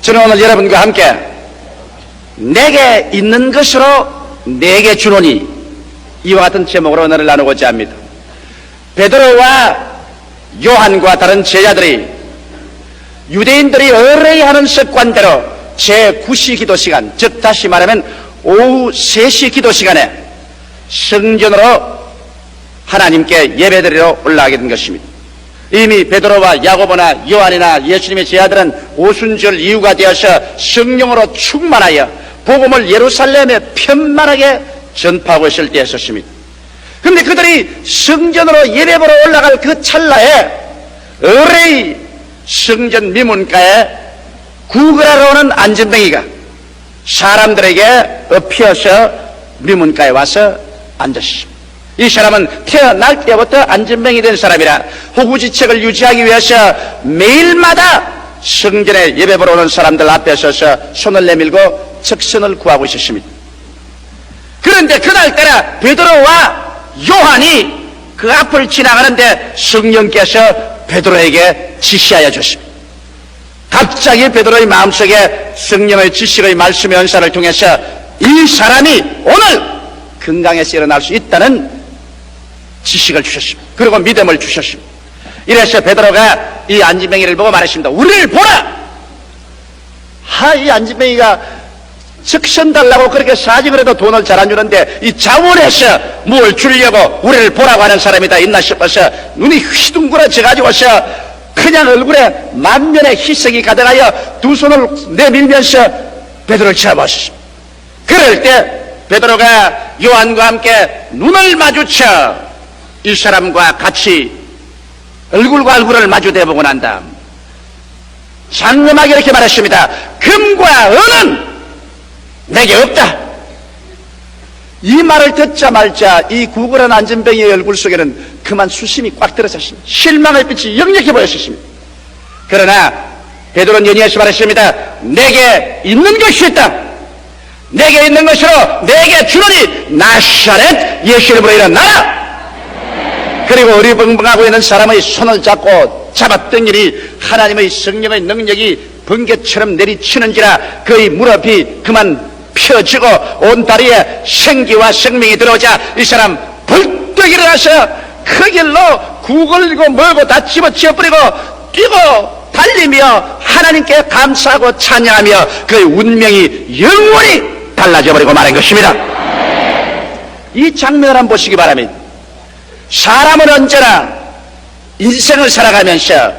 저는 오늘 여러분과 함께 내게 있는 것으로 내게 주노니 이와 같은 제목으로 언어를 나누고자 합니다. 베드로와 요한과 다른 제자들이 유대인들이 의뢰하는 습관대로 제9시 기도 시간, 즉 다시 말하면 오후 3시 기도 시간에 성전으로 하나님께 예배드리러 올라가게 된 것입니다. 이미 베드로와 야고보나 요한이나 예수님의 제자들은 오순절 이후가 되어서 성령으로 충만하여 복음을 예루살렘에 편만하게 전파하고 있을 때였었습니다. 그런데 그들이 성전으로 예배보러 올라갈 그 찰나에 의뢰의 성전 미문가에 구걸하러 오는 안전뱅이가 사람들에게 엎혀서 미문가에 와서 앉았습니다. 이 사람은 태어날 때부터 안전뱅이 된 사람이라 호구지책을 유지하기 위해서 매일마다 성전에 예배보러 오는 사람들 앞에 서서 손을 내밀고 적선을 구하고 있었습니다. 그런데 그날따라 베드로와 요한이 그 앞을 지나가는데 성령께서 베드로에게 지시하여 줬습니다. 갑자기 베드로의 마음속에 성령의 지식의 말씀의 은사를 통해서 이 사람이 오늘 건강에서 일어날 수 있다는 지식을 주셨습니다. 그리고 믿음을 주셨습니다. 이래서 베드로가 이 안진뱅이를 보고 말했습니다. 우리를 보라! 이 안진뱅이가 적선 달라고 그렇게 사직을 해도 돈을 잘 안 주는데 이 자원해서 뭘 주려고 우리를 보라고 하는 사람이 다 있나 싶어서 눈이 휘둥그러져가지고서 그냥 얼굴에 만면의 희색이 가득하여 두 손을 내밀면서 베드로를 쳐다봤습니다. 그럴 때 베드로가 요한과 함께 눈을 마주쳐 이 사람과 같이 얼굴과 얼굴을 마주대보고 난 다음 장엄하게 이렇게 말했습니다. 금과 은은 내게 없다. 이 말을 듣자마자 이 구걸한 안전뱅이의 얼굴 속에는 그만 수심이 꽉 들어섰습니다. 실망의 빛이 역력해 보였습니다. 그러나 베드로는 연이어서 말했습니다. 내게 있는 것이 있다. 내게 있는 것으로 내게 주노니 나사렛 예수 이름으로 일어나라. 그리고 어리벙벙하고 있는 사람의 손을 잡고 잡았던 일이 하나님의 성령의 능력이 번개처럼 내리치는지라 그의 무릎이 그만 펴지고 온 다리에 생기와 생명이 들어오자 이 사람 벌떡 일어나서 그 길로 구걸리고 멀고 다 집어치워버리고 뛰고 달리며 하나님께 감사하고 찬양하며 그의 운명이 영원히 달라져버리고 말한 것입니다. 이 장면을 한번 보시기 바랍니다. 사람은 언제나 인생을 살아가면서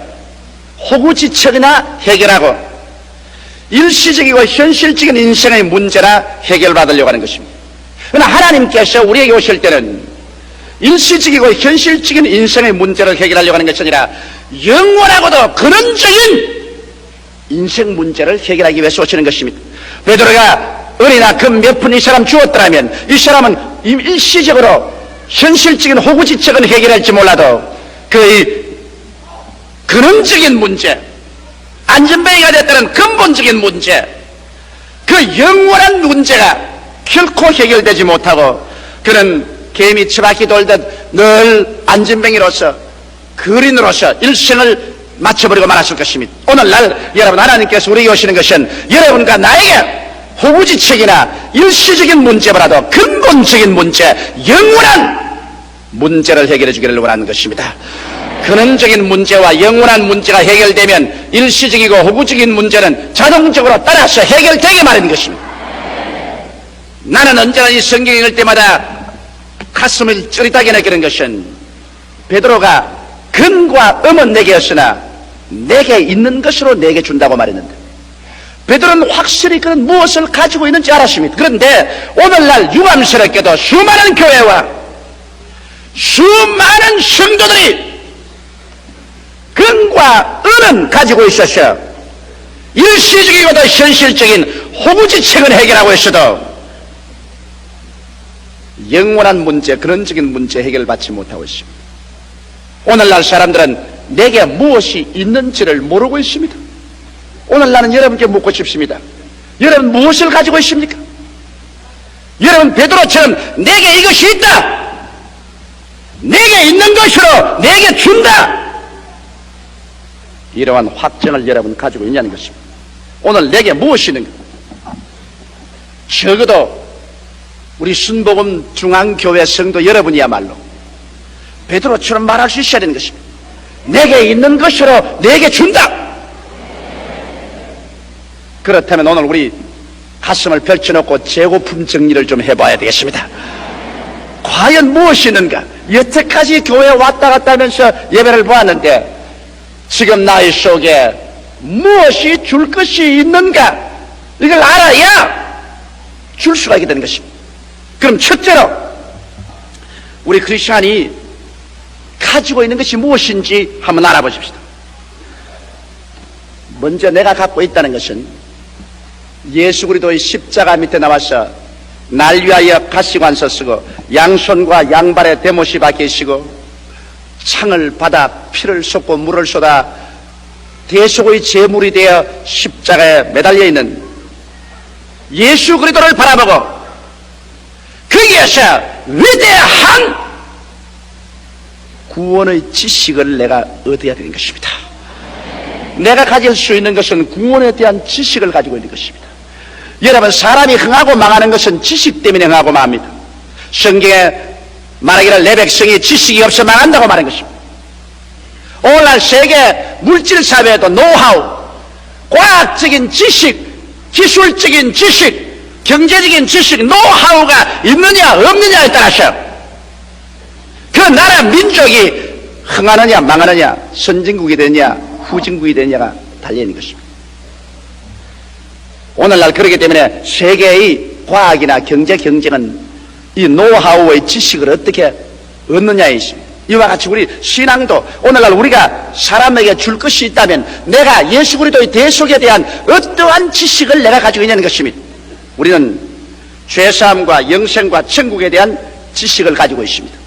호구지책이나 해결하고 일시적이고 현실적인 인생의 문제나 해결받으려고 하는 것입니다. 그러나 하나님께서 우리에게 오실 때는 일시적이고 현실적인 인생의 문제를 해결하려고 하는 것이 아니라 영원하고도 근원적인 인생 문제를 해결하기 위해서 오시는 것입니다. 베드로가 은이나 금 몇 푼 이 사람 주었더라면 이 사람은 일시적으로 현실적인 호구지책은 해결할지 몰라도 그의 근원적인 문제, 안전뱅이가 됐다는 근본적인 문제, 그 영원한 문제가 결코 해결되지 못하고 그는 개미 처바퀴 돌듯 늘 안전뱅이로서 거린으로서 일생을 마쳐버리고 말았을 것입니다. 오늘날 여러분 하나님께서 우리에게 오시는 것은 여러분과 나에게 호구지책이나 일시적인 문제보다도 근본적인 문제, 영원한 문제를 해결해 주기를 원하는 것입니다. 근원적인 문제와 영원한 문제가 해결되면 일시적이고 호구적인 문제는 자동적으로 따라서 해결되게 마련인 것입니다. 나는 언제나 이 성경 읽을 때마다 가슴을 찌릿하게 느끼는 것은 베드로가 근과 음은 내게였으나 내게 있는 것으로 내게 준다고 말했는데 베드로는 확실히 그는 무엇을 가지고 있는지 알았습니다. 그런데 오늘날 유감스럽게도 수많은 교회와 수많은 성도들이 근과 은은 가지고 있어서 일시적이고도 현실적인 호구지책은 해결하고 있어도 영원한 문제, 근원적인 문제 해결받지 못하고 있습니다. 오늘날 사람들은 내게 무엇이 있는지를 모르고 있습니다. 오늘 나는 여러분께 묻고 싶습니다. 여러분 무엇을 가지고 있습니까? 여러분 베드로처럼 내게 이것이 있다, 내게 있는 것으로 내게 준다, 이러한 확증을 여러분 가지고 있냐는 것입니다. 오늘 내게 무엇이 있는가? 적어도 우리 순복음 중앙교회 성도 여러분이야말로 베드로처럼 말할 수 있어야 되는 것입니다. 내게 있는 것으로 내게 준다. 그렇다면 오늘 우리 가슴을 펼쳐놓고 재고품 정리를 좀 해봐야 되겠습니다. 과연 무엇이 있는가? 여태까지 교회에 왔다 갔다 하면서 예배를 보았는데 지금 나의 속에 무엇이 줄 것이 있는가? 이걸 알아야 줄 수가 있게 되는 것입니다. 그럼 첫째로 우리 크리스찬이 가지고 있는 것이 무엇인지 한번 알아보십시다. 먼저 내가 갖고 있다는 것은 예수 그리스도의 십자가 밑에 나와서 날 위하여 가시관서 쓰고 양손과 양발에 대못이 박히시고 창을 받아 피를 쏟고 물을 쏟아 대속의 제물이 되어 십자가에 매달려 있는 예수 그리스도를 바라보고 거기에서 위대한 구원의 지식을 내가 얻어야 되는 것입니다. 내가 가질 수 있는 것은 구원에 대한 지식을 가지고 있는 것입니다. 여러분, 사람이 흥하고 망하는 것은 지식 때문에 흥하고 망합니다. 성경에 말하기를 내 백성이 지식이 없어 망한다고 말한 것입니다. 오늘날 세계 물질 사회에도 노하우, 과학적인 지식, 기술적인 지식, 경제적인 지식, 노하우가 있느냐 없느냐에 따라서 그 나라 민족이 흥하느냐 망하느냐, 선진국이 되느냐 후진국이 되느냐가 달려있는 것입니다. 오늘날 그렇기 때문에 세계의 과학이나 경제 경쟁은 이 노하우의 지식을 어떻게 얻느냐에 있습니다. 이와 같이 우리 신앙도 오늘날 우리가 사람에게 줄 것이 있다면 내가 예수 그리스도의 대속에 대한 어떠한 지식을 내가 가지고 있냐는 것입니다. 우리는 죄사함과 영생과 천국에 대한 지식을 가지고 있습니다.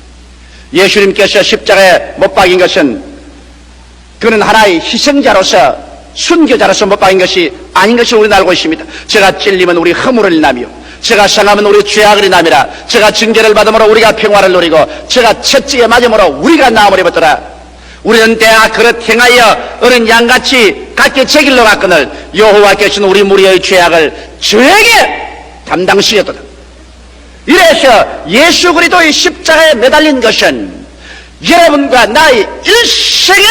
예수님께서 십자가에 못 박인 것은 그는 하나의 희생자로서 순교자로서 못 박인 것이 아닌 것을 우리는 알고 있습니다. 제가 찔리면 우리 허물을 인하며 제가 상하면 우리 죄악을 인함이라. 제가 징계를 받음으로 우리가 평화를 누리고 제가 채찍에 맞음으로 우리가 나음을 입었더라. 우리는 때야 그릇 행하여 어린 양같이 각기 제 길로 갔거늘 여호와께서는 우리 무리의 죄악을 저에게 담당시켰도다. 이래서 예수 그리스도의 십자가에 매달린 것은 여러분과 나의 일생의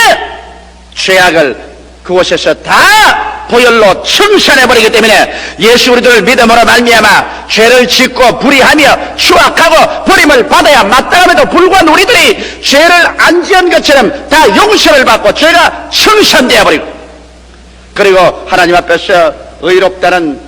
죄악을 그곳에서 다 보혈로 청산해버리기 때문에 예수 그리스도를 믿음으로 말미암아 죄를 짓고 불의하며 추악하고 버림을 받아야 마땅함에도 불구한 우리들이 죄를 안 지은 것처럼 다 용서를 받고 죄가 청산되어 버리고 그리고 하나님 앞에서 의롭다는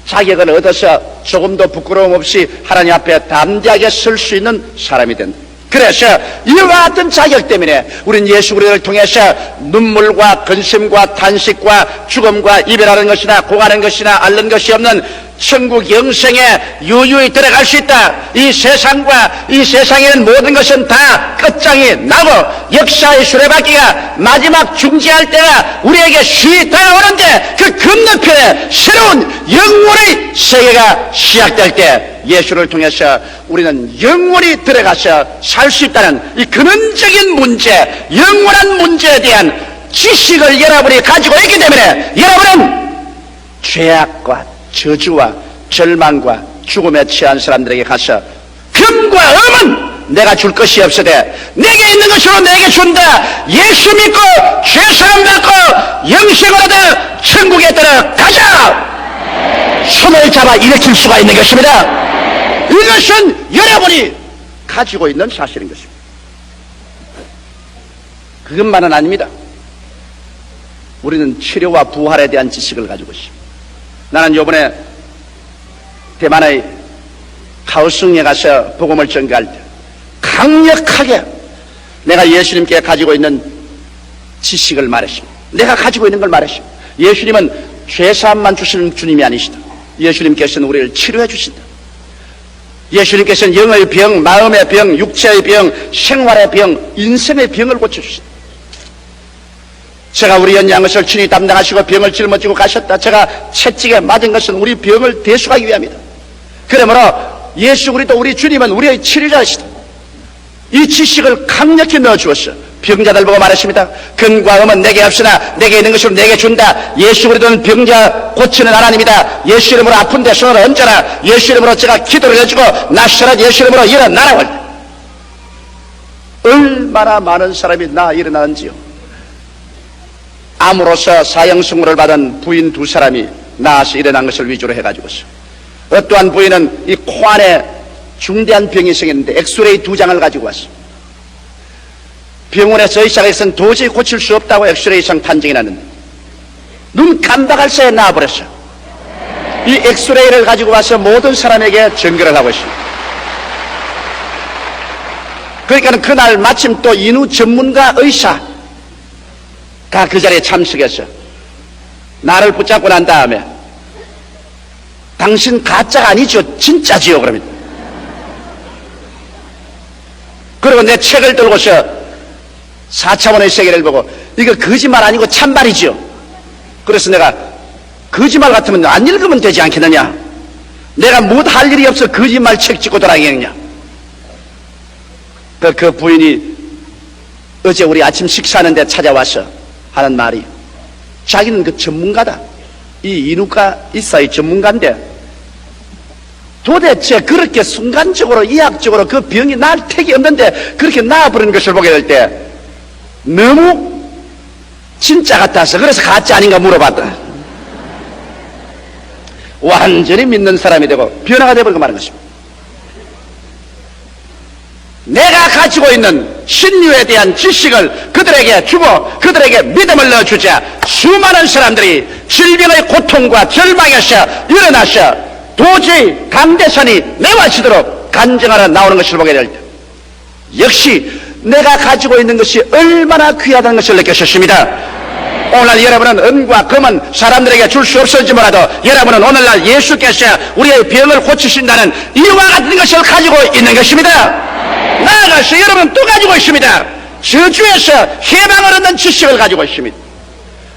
자격을 얻어서 조금도 부끄러움 없이 하나님 앞에 담대하게 설 수 있는 사람이 된다. 그래서 이와 같은 자격 때문에 우리는 예수 그리스도를 통해서 눈물과 근심과 탄식과 죽음과 이별하는 것이나 고가는 것이나 앓는 것이 없는 천국 영생에 유유히 들어갈 수 있다. 이 세상과 이 세상에는 모든 것은 다 끝장이 나고 역사의 수레바퀴가 마지막 중지할 때가 우리에게 쉬이 다가오는데 그 건너편에 새로운 영원의 세계가 시작될 때 예수를 통해서 우리는 영원히 들어가서 살 수 있다는 이 근원적인 문제, 영원한 문제에 대한 지식을 여러분이 가지고 있기 때문에 여러분은 죄악과 저주와 절망과 죽음에 처한 사람들에게 가서 금과 음은 내가 줄 것이 없으되 내게 있는 것으로 내게 준다. 예수 믿고 죄사함 받고 영생을 얻어 천국에 들어가자. 손을 잡아 일으킬 수가 있는 것입니다. 이것은 여러분이 가지고 있는 사실인 것입니다. 그것만은 아닙니다. 우리는 치료와 부활에 대한 지식을 가지고 있습니다. 나는 이번에 대만의 가오슝에 가서 복음을 전가할 때 강력하게 내가 예수님께 가지고 있는 지식을 말했습니다. 내가 가지고 있는 걸 말했습니다. 예수님은 죄사함만 주시는 주님이 아니시다. 예수님께서는 우리를 치료해 주신다. 예수님께서는 영의 병, 마음의 병, 육체의 병, 생활의 병, 인생의 병을 고쳐주신다. 제가 우리 연양것을 친히 담당하시고 병을 짊어지고 가셨다. 제가 채찍에 맞은 것은 우리 병을 대수하기 위함이다. 그러므로 예수 그리스도 우리 주님은 우리의 치료자이시다. 이 지식을 강력히 넣어주었어. 병자들 보고 말했습니다. 근과 음은 내게 없으나 내게 있는 것으로 내게 준다. 예수 그리스도는 병자 고치는 하나님이다. 예수 이름으로 아픈데 손을 얹어라. 예수 이름으로 제가 기도를 해주고 나사렛 예수 이름으로 일어나라고. 얼마나 많은 사람이 일어나는지요. 암으로서 사형선고를 받은 부인 2사람이 나아서 일어난 것을 위주로 해가지고서 어떠한 부인은 이 코 안에 중대한 병이 생겼는데 엑스레이 2장을 가지고 왔어. 병원에서 의사가 도저히 고칠 수 없다고 엑스레이상 판정이 났는데 눈 깜박할 새에 나와버렸어. 이 엑스레이를 가지고 와서 모든 사람에게 전결을 하고 있습니다. 그러니까 그날 마침 또 인후 전문가 의사가 그 자리에 참석했어. 나를 붙잡고 난 다음에 당신 가짜가 아니죠, 진짜지요 그러면. 그리고 내 책을 들고서 4차원의 세계를 보고 이거 거짓말 아니고 참말이죠. 그래서 내가 거짓말 같으면 안 읽으면 되지 않겠느냐, 내가 못 할 일이 없어 거짓말 책 찍고 돌아다니겠냐. 그 부인이 어제 우리 아침 식사하는데 찾아와서 하는 말이, 자기는 그 전문가다, 이 인후과 의사의 전문가인데 도대체 그렇게 순간적으로 의학적으로 그 병이 날 택이 없는데 그렇게 나아버리는 것을 보게 될 때 너무 진짜 같아서 그래서 가짜 아닌가 물어봤다. 완전히 믿는 사람이 되고 변화가 되어버리고 마는 것입니다. 내가 가지고 있는 신유에 대한 지식을 그들에게 주고 그들에게 믿음을 넣어주자 수많은 사람들이 질병의 고통과 절망에서 일어나서 도저히 강대선이 메워지도록 간증하러 나오는 것을 보게 될 때 역시 내가 가지고 있는 것이 얼마나 귀하다는 것을 느꼈습니다. 오늘 여러분은 은과 금은 사람들에게 줄 수 없을지 몰라도 여러분은 오늘날 예수께서 우리의 병을 고치신다는 이와 같은 것을 가지고 있는 것입니다. 나아가서 여러분은 또 가지고 있습니다. 저주에서 해방을 얻는 지식을 가지고 있습니다.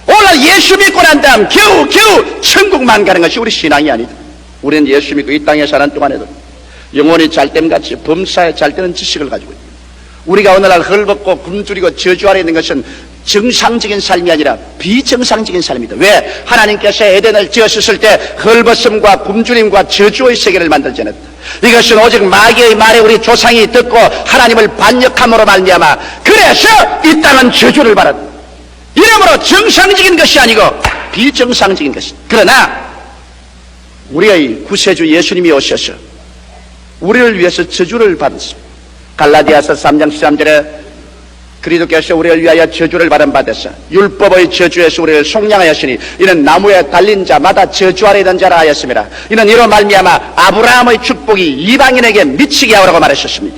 오늘 예수 믿고 난 다음 겨우 천국만 가는 것이 우리 신앙이 아니다. 우리는 예수 믿고 이 땅에 사는 동안에도 영혼이 잘됨같이 범사에 잘되는 지식을 가지고 있다. 우리가 오늘날 헐벗고 굶주리고 저주 아래 있는 것은 정상적인 삶이 아니라 비정상적인 삶이다. 왜? 하나님께서 에덴을 지었을 때 헐벗음과 굶주림과 저주의 세계를 만들지 않았다. 이것은 오직 마귀의 말에 우리 조상이 듣고 하나님을 반역함으로 말미암아 그래서 이 땅은 저주를 받았다. 이러므로 정상적인 것이 아니고 비정상적인 것이다. 그러나 우리의 구세주 예수님이 오셔서 우리를 위해서 저주를 받았습니다. 갈라디아서 3장 13절에 그리스도께서 우리를 위하여 저주를 받은 바 되사 율법의 저주에서 우리를 속량하였으니 이는 나무에 달린 자마다 저주 아래 있는 자라 하였습니다. 이는 이로 말미암아 아브라함의 축복이 이방인에게 미치게 하라고 말하셨습니다.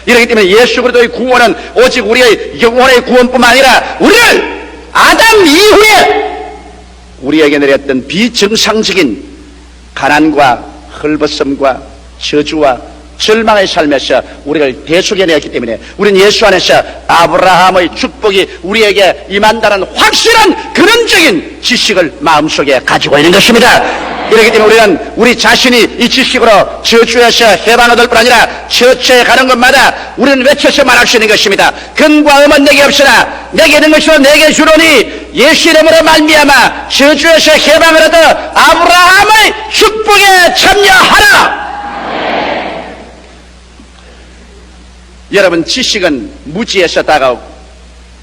이렇기 때문에 예수 그리스도의 구원은 오직 우리의 영혼의 구원뿐만 아니라 우리를 아담 이후에 우리에게 내렸던 비정상적인 가난과 헐벗음과 저주와 절망의 삶에서 우리를 대속해내었기 때문에 우리는 예수 안에서 아브라함의 축복이 우리에게 임한다는 확실한 근원적인 지식을 마음속에 가지고 있는 것입니다. 이렇기 때문에 우리는 우리 자신이 이 지식으로 저주에서 해방을 얻을 뿐 아니라 처처에 가는 것마다 우리는 외쳐서 말할 수 있는 것입니다. 근과 음은 내게 없으나 내게 있는 것으로 내게 주노니 예수 이름으로 말미암아 저주에서 해방을 얻어 아브라함의 축복에 참여하라. 여러분, 지식은 무지에서 다가오고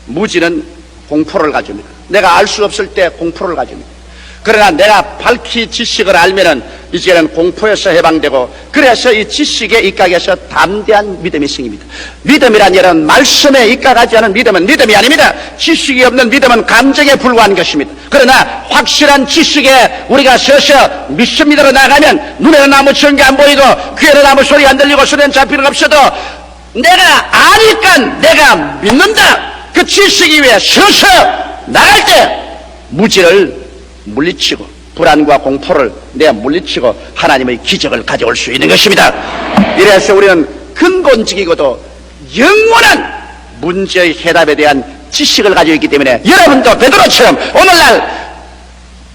무지는 공포를 가집니다. 내가 알 수 없을 때 공포를 가집니다. 그러나 내가 밝히 지식을 알면은 이제는 공포에서 해방되고 그래서 이 지식에 입각해서 담대한 믿음이 생깁니다. 믿음이란 여러분 말씀에 입각하지 않은 믿음은 믿음이 아닙니다. 지식이 없는 믿음은 감정에 불과한 것입니다. 그러나 확실한 지식에 우리가 서서 믿습니다로 나가면 눈에는 아무 증거 안 보이고 귀에는 아무 소리 안 들리고 손에는 잡히는 없어도 내가 아니까 내가 믿는다. 그 지식이 위해 서서 나갈 때 무지를 물리치고 불안과 공포를 내가 물리치고 하나님의 기적을 가져올 수 있는 것입니다. 이래서 우리는 근본적이고도 영원한 문제의 해답에 대한 지식을 가지고 있기 때문에 여러분도 베드로처럼 오늘날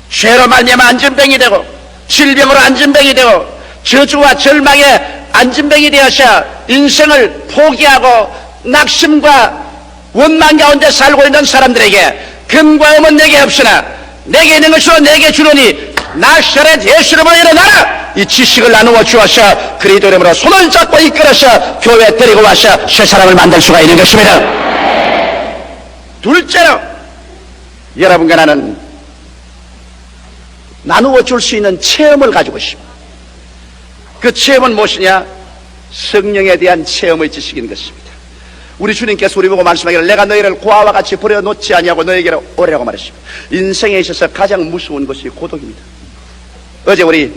죄로 말미암아 안전병이 되고 질병으로 안전병이 되고 저주와 절망에 안전병이 되어서 인생을 포기하고 낙심과 원망 가운데 살고 있는 사람들에게 근과 없는 내게 없으나 내게 있는 것으로 내게 주노니 나사렛 예수 이름으로 일어나라. 이 지식을 나누어 주어서 그리스도 이름으로 손을 잡고 이끌어서 교회에 데리고 와서 새 사람을 만들 수가 있는 것입니다. 둘째로 여러분과 나는 나누어 줄 수 있는 체험을 가지고 있습니다. 그 체험은 무엇이냐? 성령에 대한 체험의 지식인 것입니다. 우리 주님께서 우리 보고 말씀하기를 내가 너희를 고아와 같이 버려놓지 아니하고 너희에게로 오리라고 말했습니다. 인생에 있어서 가장 무서운 것이 고독입니다. 어제 우리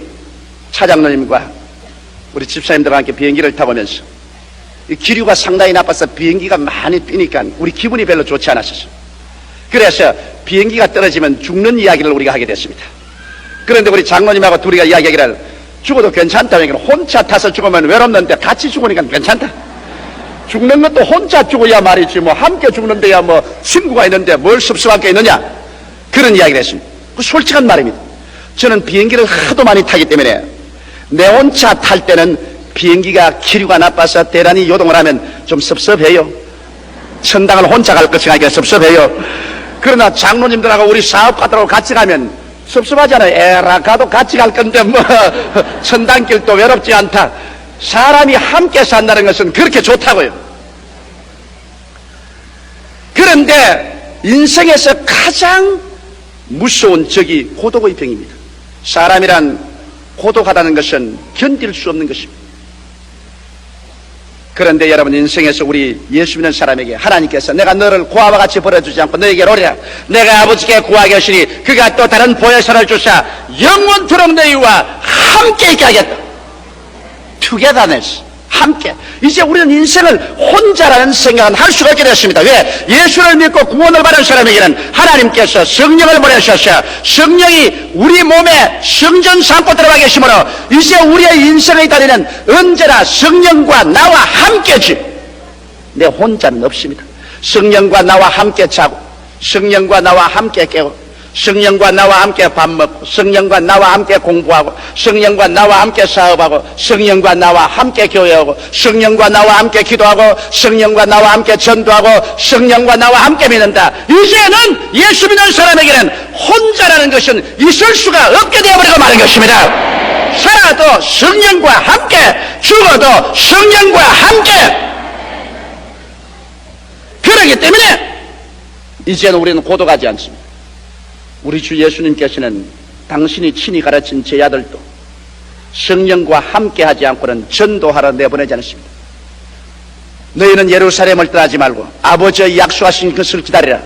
차장로님과 우리 집사님들과 함께 비행기를 타고 오면서 이 기류가 상당히 나빠서 비행기가 많이 뛰니까 우리 기분이 별로 좋지 않았었어요. 그래서 비행기가 떨어지면 죽는 이야기를 우리가 하게 됐습니다. 그런데 우리 장로님하고 둘이가 이야기하기를 죽어도 괜찮다. 혼자 타서 죽으면 외롭는데 같이 죽으니까 괜찮다. 죽는 것도 혼자 죽어야 말이지 뭐 함께 죽는데야 뭐 친구가 있는데 뭘 섭섭한 게 있느냐, 그런 이야기를 했습니다. 그 솔직한 말입니다. 저는 비행기를 하도 많이 타기 때문에 내 혼자 탈 때는 비행기가 기류가 나빠서 대단히 요동을 하면 좀 섭섭해요. 천당을 혼자 갈 것이 아니라 섭섭해요. 그러나 장로님들하고 우리 사업가들하고 같이 가면 섭섭하잖아요. 에라 가도 같이 갈 건데 뭐 천당길도 외롭지 않다. 사람이 함께 산다는 것은 그렇게 좋다고요. 그런데 인생에서 가장 무서운 적이 고독의 병입니다. 사람이란 고독하다는 것은 견딜 수 없는 것입니다. 그런데 여러분, 인생에서 우리 예수 믿는 사람에게 하나님께서 내가 너를 고아와 같이 버려주지 않고 너에게 오리라. 내가 아버지께 구하게 하시니 그가 또 다른 보혜사를 주사 영원토록 너희와 함께 있게 하겠다. 투게더네스, 함께. 이제 우리는 인생을 혼자라는 생각은 할 수가 없게 됐습니다. 왜? 예수를 믿고 구원을 받은 사람에게는 하나님께서 성령을 보내셔서 성령이 우리 몸에 성전 삼고 들어가 계시므로 이제 우리의 인생의 다리는 언제나 성령과 나와 함께지 내 혼자는 없습니다. 성령과 나와 함께 자고, 성령과 나와 함께 깨고, 성령과 나와 함께 밥 먹고, 성령과 나와 함께 공부하고, 성령과 나와 함께 사업하고, 성령과 나와 함께 교회하고, 성령과 나와 함께 기도하고, 성령과 나와 함께 전도하고, 성령과 나와 함께 믿는다. 이제는 예수 믿는 사람에게는 혼자라는 것은 있을 수가 없게 되어버리고 마는 것입니다. 살아도 성령과 함께, 죽어도 성령과 함께. 그렇기 때문에 이제는 우리는 고독하지 않습니다. 우리 주 예수님께서는 당신이 친히 가르친 제자들도 성령과 함께 하지 않고는 전도하러 내보내지 않습니다. 너희는 예루살렘을 떠나지 말고 아버지의 약속하신 것을 기다리라.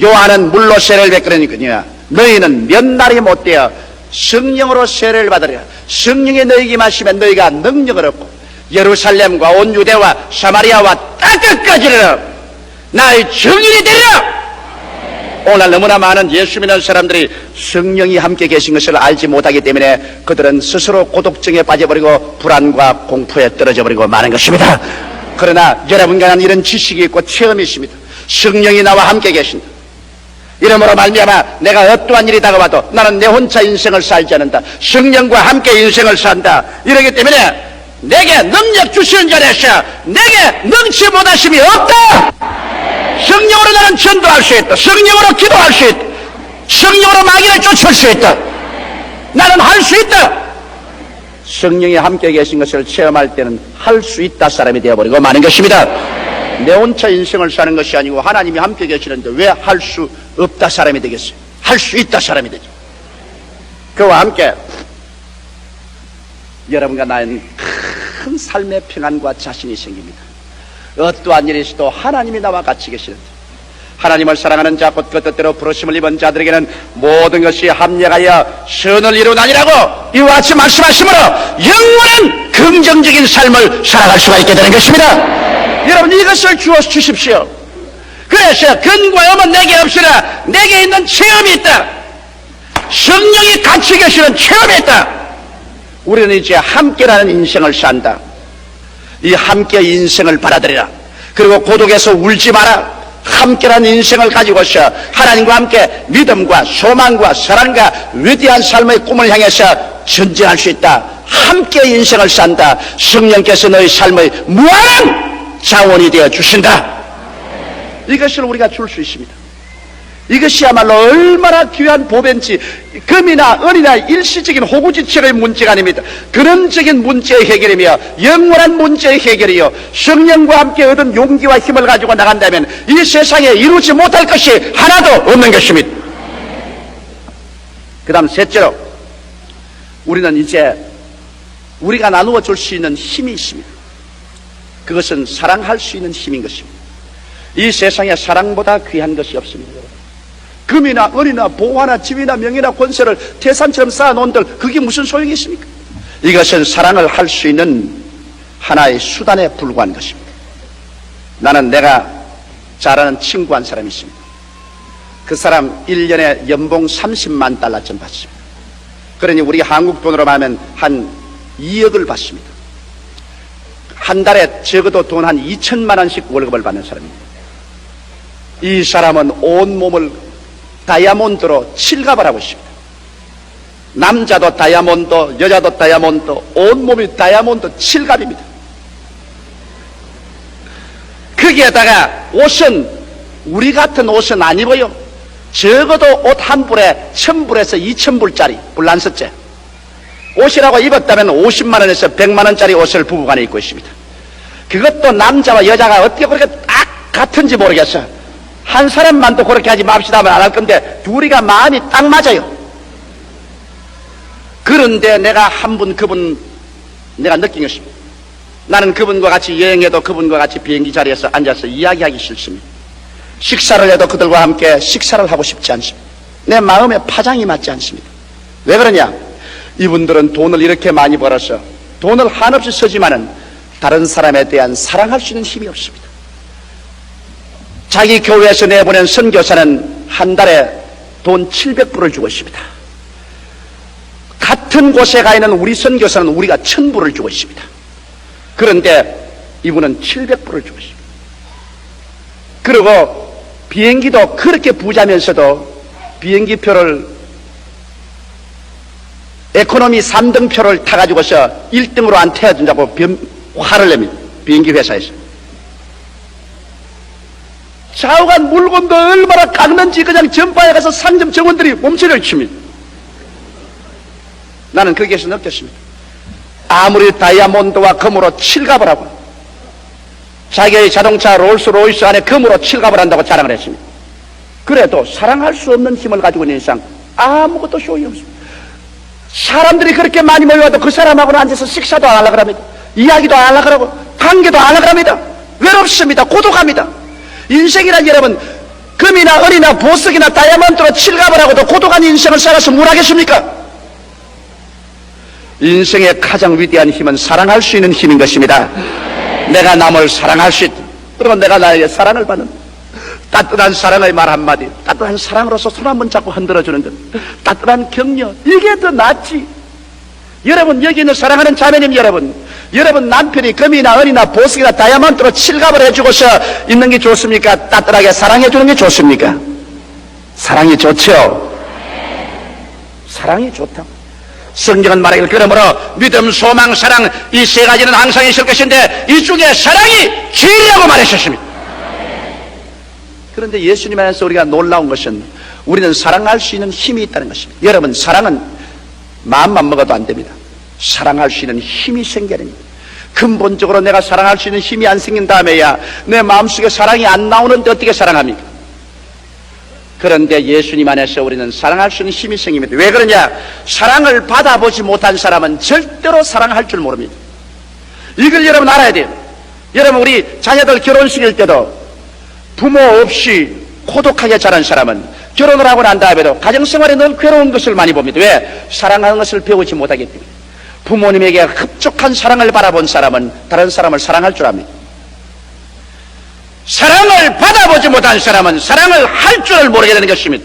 요한은 물로 세례를 베풀으니까 너희는 몇 날이 못되어 성령으로 세례를 받으리라. 성령이 너희에게 마시면 너희가 능력을 얻고 예루살렘과 온 유대와 사마리아와 땅끝까지를 나의 증인이 되리라. 오늘 너무나 많은 예수 믿는 사람들이 성령이 함께 계신 것을 알지 못하기 때문에 그들은 스스로 고독증에 빠져버리고 불안과 공포에 떨어져 버리고 마는 것입니다. 그러나 여러분과 나는 이런 지식이 있고 체험이 있습니다. 성령이 나와 함께 계신다. 이러므로 말미암아 내가 어떠한 일이 다가와도 나는 내 혼자 인생을 살지 않는다. 성령과 함께 인생을 산다. 이러기 때문에 내게 능력 주시는 자리에서 내게 능치 못하심이 없다. 성령으로 나는 전도할 수 있다. 성령으로 기도할 수 있다. 성령으로 마귀를 쫓을 수 있다. 나는 할 수 있다. 성령이 함께 계신 것을 체험할 때는 할 수 있다 사람이 되어버리고 마는 것입니다. 내 혼자 인생을 사는 것이 아니고 하나님이 함께 계시는데 왜 할 수 없다 사람이 되겠어요? 할 수 있다 사람이 되죠. 그와 함께 여러분과 나는 큰 삶의 평안과 자신이 생깁니다. 어떠한 일이 있어도 하나님이 나와 같이 계시는데, 하나님을 사랑하는 자 곧 그 뜻대로 부르심을 입은 자들에게는 모든 것이 합력하여 선을 이루나니라고 이와 같이 말씀하시므로 영원한 긍정적인 삶을 살아갈 수가 있게 되는 것입니다. 여러분, 이것을 주어 주십시오. 그래서 근과 염은 내게 없으나 내게 있는 체험이 있다. 성령이 같이 계시는 체험이 있다. 우리는 이제 함께라는 인생을 산다. 이 함께 인생을 받아들이라. 그리고 고독에서 울지 마라. 함께라는 인생을 가지고서 하나님과 함께 믿음과 소망과 사랑과 위대한 삶의 꿈을 향해서 전진할 수 있다. 함께 인생을 산다. 성령께서 너희 삶의 무한한 자원이 되어 주신다. 이것을 우리가 줄 수 있습니다. 이것이야말로 얼마나 귀한 보배인지. 금이나 은이나 일시적인 호구지책의 문제가 아닙니다. 근원적인 문제의 해결이며 영원한 문제의 해결이요, 성령과 함께 얻은 용기와 힘을 가지고 나간다면 이 세상에 이루지 못할 것이 하나도 없는 것입니다. 그 다음 셋째로, 우리는 이제 우리가 나누어 줄 수 있는 힘이 있습니다. 그것은 사랑할 수 있는 힘인 것입니다. 이 세상에 사랑보다 귀한 것이 없습니다. 금이나 은이나 보화나 집이나 명예나 권세를 태산처럼 쌓아놓은들 그게 무슨 소용이 있습니까? 이것은 사랑을 할 수 있는 하나의 수단에 불과한 것입니다. 나는 내가 잘 아는 친구 한 사람이 있습니다. 그 사람 1년에 연봉 30만 달러쯤 받습니다. 그러니 우리 한국 돈으로 말하면 한 2억을 받습니다. 한 달에 적어도 돈 한 2천만 원씩 월급을 받는 사람입니다. 이 사람은 온몸을 다이아몬드로 칠갑을 하고 있습니다. 남자도 다이아몬드, 여자도 다이아몬드, 온몸이 다이아몬드 칠갑입니다. 거기에다가 옷은 우리 같은 옷은 안 입어요. 적어도 옷 한 불에 1,000불에서 2,000불짜리 불란서째 옷이라고 입었다면 50만 원에서 100만 원짜리 옷을 부부간에 입고 있습니다. 그것도 남자와 여자가 어떻게 그렇게 딱 같은지 모르겠어. 한 사람만도 그렇게 하지 맙시다 하면 안 할 건데 둘이가 마음이 딱 맞아요. 그런데 내가 한 분, 그분 내가 느낀 것입니다. 나는 그분과 같이 여행해도 그분과 같이 비행기 자리에서 앉아서 이야기하기 싫습니다. 식사를 해도 그들과 함께 식사를 하고 싶지 않습니다. 내 마음에 파장이 맞지 않습니다. 왜 그러냐? 이분들은 돈을 이렇게 많이 벌어서 돈을 한없이 쓰지만은 다른 사람에 대한 사랑할 수 있는 힘이 없습니다. 자기 교회에서 내보낸 선교사는 한 달에 돈 700불을 주고 있습니다. 같은 곳에 가 있는 우리 선교사는 우리가 1,000불을 주고 있습니다. 그런데 이분은 700불을 주고 있습니다. 그리고 비행기도 그렇게 부자면서도 비행기표를 에코노미 3등표를 타가지고서 1등으로 안 태워준다고 화를 냅니다. 비행기 회사에서. 좌우간 물건도 얼마나 깎는지 그냥 전파에 가서 상점 정원들이 몸치를 칩니다. 나는 거기에서 느꼈습니다. 아무리 다이아몬드와 금으로 칠갑을 하고 자기의 자동차 롤스로이스 안에 금으로 칠갑을 한다고 자랑을 했습니다. 그래도 사랑할 수 없는 힘을 가지고 있는 이상 아무것도 소용이 없습니다. 사람들이 그렇게 많이 모여도 그 사람하고는 앉아서 식사도 안 하려고 합니다. 이야기도 안 하려고 하고 관계도 안 하려고 합니다. 외롭습니다. 고독합니다. 인생이란 여러분, 금이나 은이나 보석이나 다이아몬드로 칠갑을 하고도 고독한 인생을 살아서 뭘 하겠습니까? 인생의 가장 위대한 힘은 사랑할 수 있는 힘인 것입니다. 내가 남을 사랑할 수 있다. 그리고 내가 나에게 사랑을 받는 따뜻한 사랑의 말 한마디, 따뜻한 사랑으로서 손 한번 잡고 흔들어주는 것, 따뜻한 격려, 이게 더 낫지. 여러분, 여기 있는 사랑하는 자매님 여러분, 여러분 남편이 금이나 은이나 보석이나 다이아몬드로 칠갑을 해주고서 있는 게 좋습니까? 따뜻하게 사랑해주는 게 좋습니까? 사랑이 좋죠. 사랑이 좋다. 성경은 말하기를 그러므로 믿음, 소망, 사랑 이 세 가지는 항상 있을 것인데 이 중에 사랑이 제일이라고 말하셨습니다. 그런데 예수님 안에서 우리가 놀라운 것은 우리는 사랑할 수 있는 힘이 있다는 것입니다. 여러분, 사랑은 마음만 먹어도 안 됩니다. 사랑할 수 있는 힘이 생겨야 됩니다. 근본적으로 내가 사랑할 수 있는 힘이 안 생긴 다음에야 내 마음속에 사랑이 안 나오는데 어떻게 사랑합니까? 그런데 예수님 안에서 우리는 사랑할 수 있는 힘이 생깁니다. 왜 그러냐? 사랑을 받아보지 못한 사람은 절대로 사랑할 줄 모릅니다. 이걸 여러분 알아야 돼요. 여러분, 우리 자녀들 결혼식일 때도 부모 없이 고독하게 자란 사람은 결혼을 하고 난 다음에도 가정생활에 늘 괴로운 것을 많이 봅니다. 왜? 사랑하는 것을 배우지 못하기 때문에. 부모님에게 흡족한 사랑을 바라본 사람은 다른 사람을 사랑할 줄 압니다. 사랑을 받아보지 못한 사람은 사랑을 할 줄을 모르게 되는 것입니다.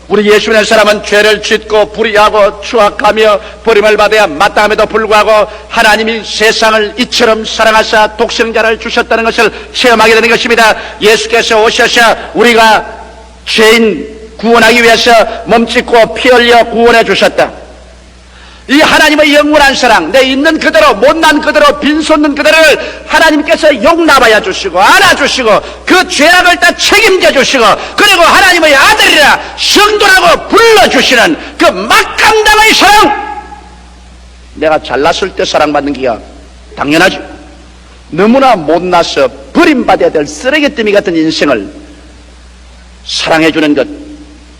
우리 예수 믿는 사람은 죄를 짓고 불의하고 추악하며 버림을 받아야 마땅함에도 불구하고 하나님이 세상을 이처럼 사랑하사 독생자를 주셨다는 것을 체험하게 되는 것입니다. 예수께서 오셔서 우리가 죄인 구원하기 위해서 몸짓고 피 흘려 구원해 주셨다. 이 하나님의 영원한 사랑, 내 있는 그대로 못난 그대로 빈손는 그대로를 하나님께서 용납하여 주시고 안아주시고 그 죄악을 다 책임져 주시고 그리고 하나님의 아들이라 성도라고 불러주시는 그 막강당의 사랑, 내가 잘났을 때 사랑받는 기가 당연하지. 너무나 못나서 버림받아야 될 쓰레기더미 같은 인생을 사랑해주는 것,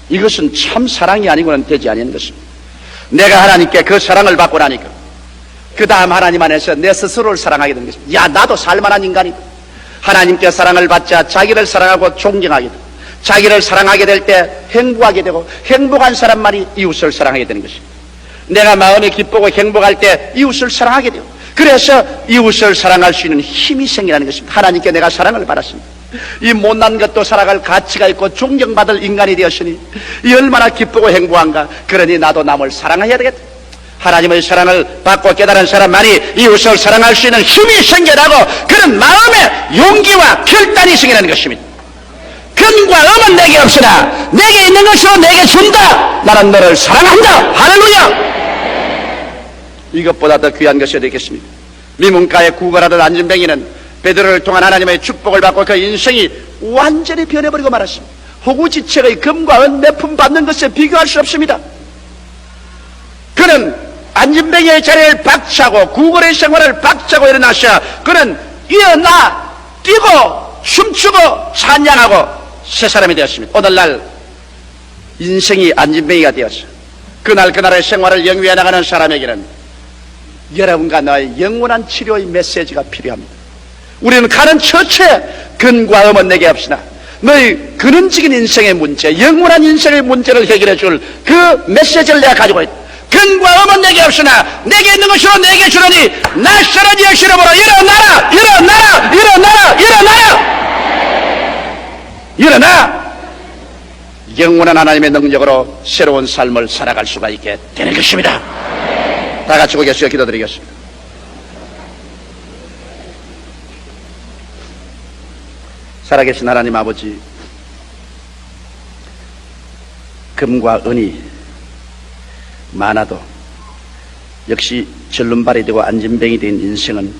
이것은 참 사랑이 아니고는 되지 않는 것입니다. 내가 하나님께 그 사랑을 받고 나니까 그 다음 하나님 안에서 내 스스로를 사랑하게 되는 것입니다. 야, 나도 살만한 인간이다. 하나님께 사랑을 받자 자기를 사랑하고 존경하게 되고, 자기를 사랑하게 될 때 행복하게 되고, 행복한 사람만이 이웃을 사랑하게 되는 것입니다. 내가 마음이 기쁘고 행복할 때 이웃을 사랑하게 되고, 그래서 이웃을 사랑할 수 있는 힘이 생기는 것입니다. 하나님께 내가 사랑을 받았습니다. 이 못난 것도 살아갈 가치가 있고 존경받을 인간이 되었으니 이 얼마나 기쁘고 행복한가. 그러니 나도 남을 사랑해야 되겠다. 하나님의 사랑을 받고 깨달은 사람만이 이웃을 사랑할 수 있는 힘이 생겨나고 그런 마음의 용기와 결단이 생기는 것입니다. 근과 음은 내게 없으나 내게 있는 것으로 내게 준다. 나는 너를 사랑한다. 할렐루야. 이것보다 더 귀한 것이 어디 있겠습니까? 미문가에 구걸하던 안진뱅이는 베드로를 통한 하나님의 축복을 받고 그 인생이 완전히 변해버리고 말았습니다. 호구지책의 금과 은 몇 푼 받는 것에 비교할 수 없습니다. 그는 안진뱅이의 자리를 박차고 구걸의 생활을 박차고 일어나셔 그는 일어나 뛰고 춤추고 찬양하고 새 사람이 되었습니다. 오늘날 인생이 안진뱅이가 되었어. 그날의 생활을 영위해 나가는 사람에게는 여러분과 나의 영원한 치료의 메시지가 필요합니다. 우리는 가는 처처에 근과 음은 내게 없으나 너희 근원적인 인생의 문제, 영원한 인생의 문제를 해결해 줄 그 메시지를 내가 가지고 있다. 근과 음은 내게 없으나 내게 있는 것으로 내게 주노니 낯설은 예수 이름으로 일어나라, 일어나라, 일어나라, 일어나라, 일어나. 영원한 하나님의 능력으로 새로운 삶을 살아갈 수가 있게 되는 것입니다. 다 같이 고개숙여 기도드리겠습니다. 살아계신 하나님 아버지, 금과 은이 많아도 역시 절름발이 되고 안진뱅이 된 인생은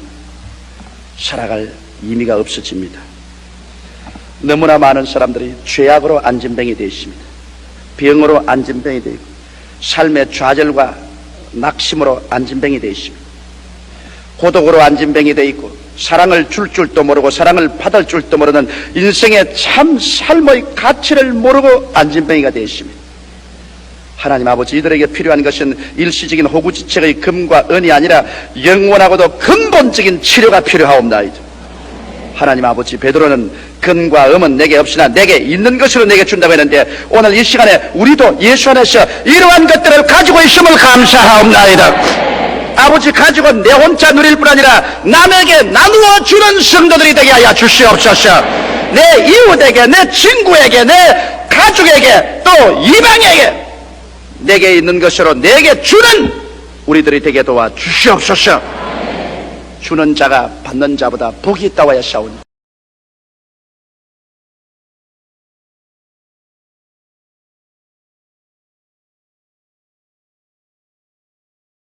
살아갈 의미가 없어집니다. 너무나 많은 사람들이 죄악으로 안진뱅이 되어 있습니다. 병으로 안진뱅이 되어 있고 삶의 좌절과 낙심으로 안진뱅이 되어 있습니다. 고독으로 안진뱅이 되어 있고 사랑을 줄 줄도 모르고 사랑을 받을 줄도 모르는 인생의 참 삶의 가치를 모르고 안진뱅이가 되어 있습니다. 하나님 아버지, 이들에게 필요한 것은 일시적인 호구지책의 금과 은이 아니라 영원하고도 근본적인 치료가 필요하옵나이다. 하나님 아버지, 베드로는 근과 음은 내게 없으나 내게 있는 것으로 내게 준다고 했는데 오늘 이 시간에 우리도 예수 안에서 이러한 것들을 가지고 있음을 감사하옵나이다. 아버지, 가지고 내 혼자 누릴 뿐 아니라 남에게 나누어 주는 성도들이 되게 하여 주시옵소서. 내 이웃에게, 내 친구에게, 내 가족에게, 또 이방에게 내게 있는 것으로 내게 주는 우리들이 되게 도와 주시옵소서. 주는 자가 받는 자보다 복이 있다고 하였사오니